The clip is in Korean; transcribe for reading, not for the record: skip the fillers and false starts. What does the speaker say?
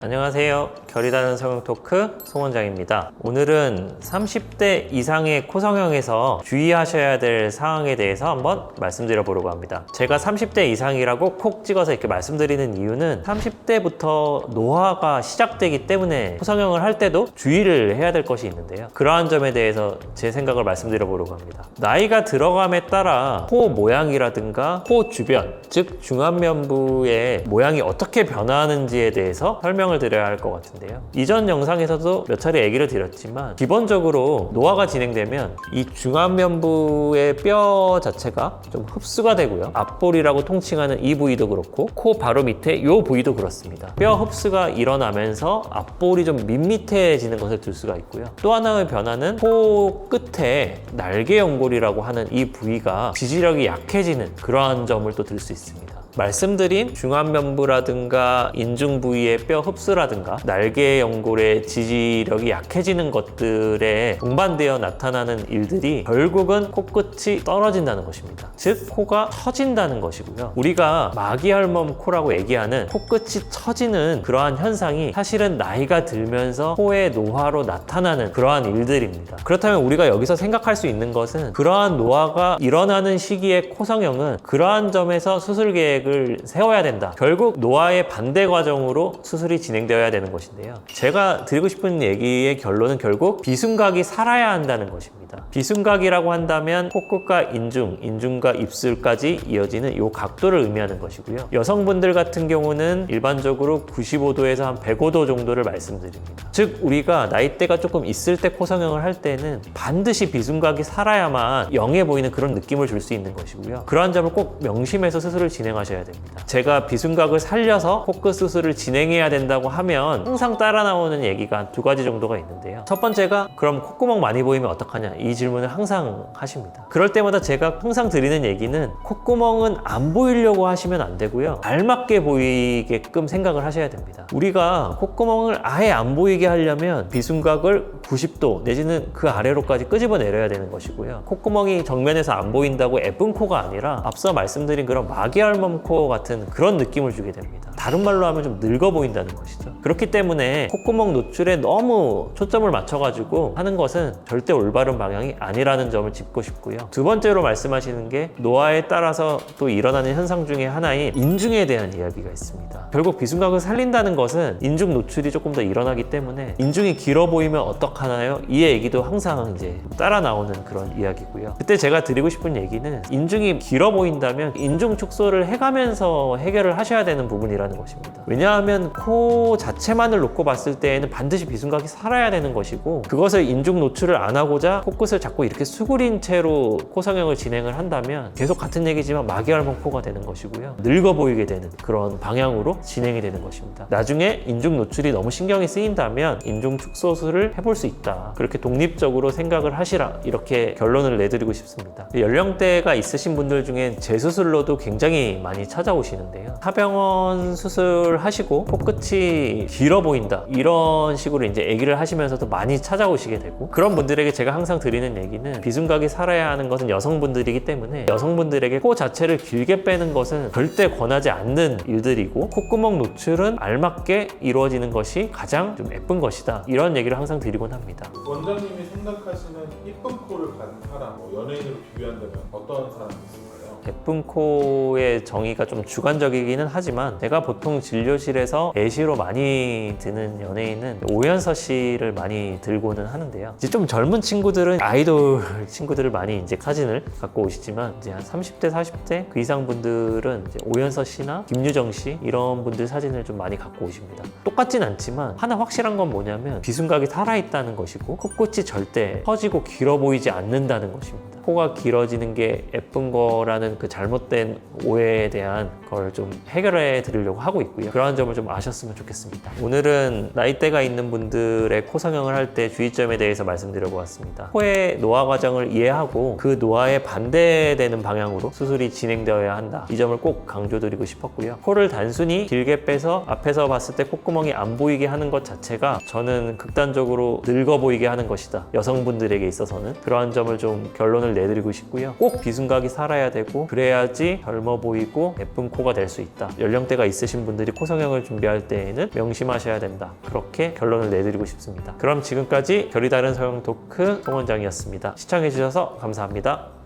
안녕하세요. 결이 다른 성형 토크 송원장입니다. 오늘은 30대 이상의 코 성형에서 주의하셔야 될 사항에 대해서 한번 말씀드려 보려고 합니다. 제가 30대 이상이라고 콕 찍어서 이렇게 말씀드리는 이유는 30대부터 노화가 시작되기 때문에 코 성형을 할 때도 주의를 해야 될 것이 있는데요. 그러한 점에 대해서 제 생각을 말씀드려 보려고 합니다. 나이가 들어감에 따라 코 모양이라든가 코 주변, 즉 중안면부의 모양이 어떻게 변화하는지에 대해서 설명을 드려야 할 것 같은데요. 이전 영상에서도 몇 차례 얘기를 드렸지만 기본적으로 노화가 진행되면 이 중안면부의 뼈 자체가 좀 흡수가 되고요. 앞볼이라고 통칭하는 이 부위도 그렇고 코 바로 밑에 이 부위도 그렇습니다. 뼈 흡수가 일어나면서 앞볼이 좀 밋밋해지는 것을 들 수가 있고요. 또 하나의 변화는 코 끝에 날개 연골이라고 하는 이 부위가 지지력이 약해지는 그러한 점을 또 들 수 있습니다. 말씀드린 중안면부라든가 인중 부위의 뼈 흡수라든가 날개 연골의 지지력이 약해지는 것들에 동반되어 나타나는 일들이 결국은 코끝이 떨어진다는 것입니다. 즉 코가 처진다는 것이고요. 우리가 마기혈멈 코라고 얘기하는 코끝이 처지는 그러한 현상이 사실은 나이가 들면서 코의 노화로 나타나는 그러한 일들입니다. 그렇다면 우리가 여기서 생각할 수 있는 것은 그러한 노화가 일어나는 시기의 코 성형은 그러한 점에서 수술 계획을 세워야 된다. 결국 노화의 반대 과정으로 수술이 진행되어야 되는 것인데요. 제가 드리고 싶은 얘기의 결론은 결국 비순각이 살아야 한다는 것입니다. 비순각이라고 한다면 코끝과 인중과 입술까지 이어지는 이 각도를 의미하는 것이고요. 여성분들 같은 경우는 일반적으로 95도에서 한 105도 정도를 말씀드립니다. 즉 우리가 나이대가 조금 있을 때 코 성형을 할 때는 반드시 비순각이 살아야만 영해 보이는 그런 느낌을 줄 수 있는 것이고요. 그러한 점을 꼭 명심해서 수술을 진행하셔야 됩니다. 제가 비순각을 살려서 코끝 수술을 진행해야 된다고 하면 항상 따라 나오는 얘기가 두 가지 정도가 있는데요. 첫 번째가 그럼 콧구멍 많이 보이면 어떡하냐, 이 질문을 항상 하십니다. 그럴 때마다 제가 항상 드리는 얘기는 콧구멍은 안 보이려고 하시면 안 되고요. 알맞게 보이게끔 생각을 하셔야 됩니다. 우리가 콧구멍을 아예 안 보이게 하려면 비순각을 90도 내지는 그 아래로까지 끄집어 내려야 되는 것이고요. 콧구멍이 정면에서 안 보인다고 예쁜 코가 아니라 앞서 말씀드린 그런 마기혈멈 코 같은 그런 느낌을 주게 됩니다. 다른 말로 하면 좀 늙어 보인다는 것이죠. 그렇기 때문에 콧구멍 노출에 너무 초점을 맞춰가지고 하는 것은 절대 올바른 방향이 아니라는 점을 짚고 싶고요. 두 번째로 말씀하시는 게 노화에 따라서 또 일어나는 현상 중에 하나인 인중에 대한 이야기가 있습니다. 결국 비순각을 살린다는 것은 인중 노출이 조금 더 일어나기 때문에 인중이 길어 보이면 어떡하나요? 이 얘기도 항상 이제 따라 나오는 그런 이야기고요. 그때 제가 드리고 싶은 얘기는 인중이 길어 보인다면 인중 축소를 해가면서 해결을 하셔야 되는 부분이라는 것입니다. 왜냐하면 코 자체만을 놓고 봤을 때에는 반드시 비순각이 살아야 되는 것이고 그것을 인중 노출을 안 하고자 코끝을 자꾸 이렇게 수그린 채로 코 성형을 진행을 한다면 계속 같은 얘기지만 마기혈멈 코가 되는 것이고요. 늙어 보이게 되는 그런 방향으로 진행이 되는 것입니다. 나중에 인중 노출이 너무 신경이 쓰인다면 인중 축소술을 해볼 수 있다. 그렇게 독립적으로 생각을 하시라. 이렇게 결론을 내드리고 싶습니다. 연령대가 있으신 분들 중엔 재수술로도 굉장히 많이 찾아오시는데요. 하병원 수술하시고 코끝이 길어 보인다. 이런 식으로 이제 얘기를 하시면서도 많이 찾아오시게 되고 그런 분들에게 제가 항상 드리는 얘기는 비순각이 살아야 하는 것은 여성분들이기 때문에 여성분들에게 코 자체를 길게 빼는 것은 절대 권하지 않는 일들이고 콧구멍 노출은 알맞게 이루어지는 것이 가장 좀 예쁜 것이다. 이런 얘기를 항상 드리곤 합니다. 원장님이 생각하시는 이쁜 코를 가진 사람, 연예인으로 비교한다면 어떤 사람이 있을까요? 예쁜 코의 정의가 좀 주관적이기는 하지만 제가 보통 진료실에서 예시로 많이 드는 연예인은 오연서 씨를 많이 들고는 하는데요. 이제 좀 젊은 친구들은 아이돌 친구들을 많이 이제 사진을 갖고 오시지만 이제 한 30대, 40대 그 이상 분들은 이제 오연서 씨나 김유정 씨 이런 분들 사진을 좀 많이 갖고 오십니다. 똑같진 않지만 하나 확실한 건 뭐냐면 비순각이 살아있다는 것이고 코끝이 절대 처지고 길어 보이지 않는다는 것입니다. 코가 길어지는 게 예쁜 거라는 그 잘못된 오해에 대한 걸 좀 해결해 드리려고 하고 있고요. 그러한 점을 좀 아셨으면 좋겠습니다. 오늘은 나이대가 있는 분들의 코 성형을 할 때 주의점에 대해서 말씀드려 보았습니다. 코의 노화 과정을 이해하고 그 노화에 반대되는 방향으로 수술이 진행되어야 한다. 이 점을 꼭 강조드리고 싶었고요. 코를 단순히 길게 빼서 앞에서 봤을 때 콧구멍이 안 보이게 하는 것 자체가 저는 극단적으로 늙어 보이게 하는 것이다. 여성분들에게 있어서는 그러한 점을 좀 결론을 내드리고 싶고요. 꼭 비순각이 살아야 되고 보이고 그래야지 젊어 보이고 예쁜 코가 될 수 있다. 연령대가 있으신 분들이 코 성형을 준비할 때에는 명심하셔야 된다. 그렇게 결론을 내드리고 싶습니다. 그럼 지금까지 결이 다른 성형 토크 송 원장이었습니다. 시청해주셔서 감사합니다.